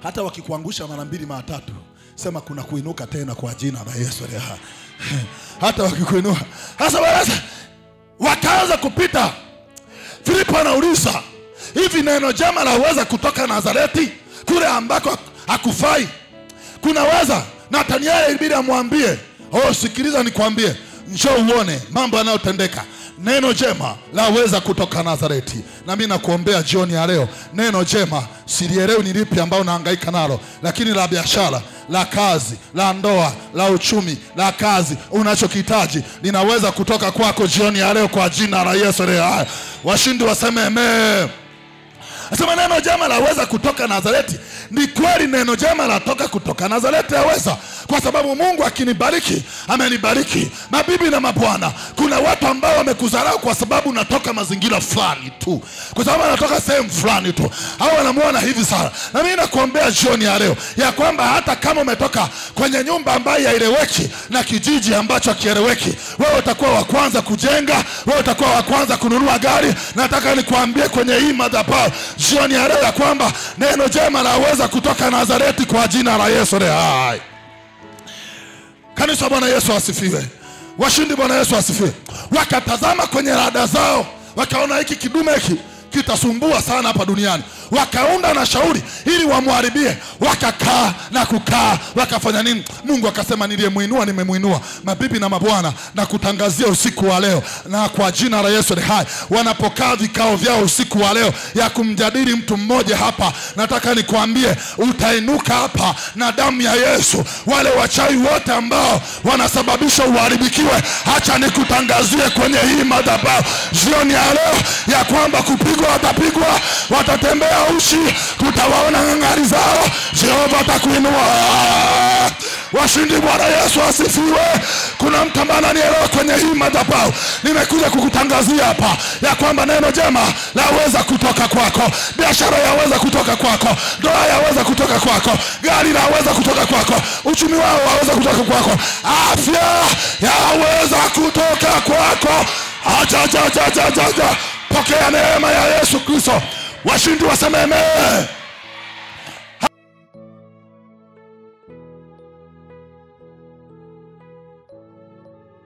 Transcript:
Hata wakikuangusha mara 2 mara 3, sema kuna kuinuka tena kwa jina la Yesu. Hata wakikuinua. Sasa wakaanza kupita. Filipo anauliza, hivi neno jema laweza kutoka Nazareti kule ambako hakufai? Kunaweza? Nathanieli ilibidi amwambie, sikiliza nikwambie, njoo uone mambo yanayotendeka. Neno jema laweza kutoka Nazareti. Na mimi nakuombea jioni ya leo, neno jema silielewi ni lipi ambao unahangaika nalo, lakini la biashara, la kazi, la ndoa, la uchumi, la kazi, unachokihitaji linaweza kutoka kwako jioni ya leo kwa jina la Yesu. Washindi waseme amen. Asema neno jema laweza kutoka Nazareti. Ni kweli neno jema latoka kutoka Nazareti yaweza. Kwa sababu Mungu akinibariki, amenibariki. Mabibi na mabwana, kuna watu ambao wamekudharau kwa sababu unatoka mazingira fulani tu, kwa sababu anatoka sehemu fulani tu, hao wanamuona hivi sana. Na mimi nakuombea jioni ya leo ya kwamba hata kama umetoka kwenye nyumba ambayo haieleweki na kijiji ambacho hakieleweki, wewe utakuwa wa kwanza kujenga, wewe utakuwa wa kwanza kununua gari. Nataka nikwambie kwenye hii madhabahu jioni ya leo ya kwamba neno jema laweza kutoka Nazareti kwa jina la Yesu. Kanisa, Bwana Yesu asifiwe. Washindi, Bwana Yesu asifiwe. Wakatazama kwenye rada zao, wakaona hiki kidume hiki kitasumbua sana hapa duniani. Wakaunda na shauri ili wamharibie. Wakakaa na kukaa, wakafanya nini? Mungu akasema, niliyemuinua nimemuinua. Mabibi na mabwana, na kutangazia usiku wa leo na kwa jina la Yesu hai, wanapokaa vikao vyao usiku wa leo ya kumjadili mtu mmoja hapa, nataka nikwambie utainuka hapa na damu ya Yesu. Wale wachawi wote ambao wanasababisha uharibikiwe, acha nikutangazie kwenye hii madhabahu jioni ya leo ya kwamba kupigwa watapigwa, watatembea uchi, tutawaona ngangari zao. Jehova atakuinua. Washindi, Bwana Yesu asifiwe. Kuna mtu ambaye ananielewa kwenye hii madhabahu. Nimekuja kukutangazia hapa ya kwamba neno jema laweza kutoka kwako. Biashara yaweza kutoka kwako. Ndoa yaweza kutoka kwako. Gari laweza kutoka kwako. Uchumi wao waweza kutoka kwako. Afya yaweza kutoka kwako. Acha. Pokea neema ya Yesu Kristo. Washindi waseme amen.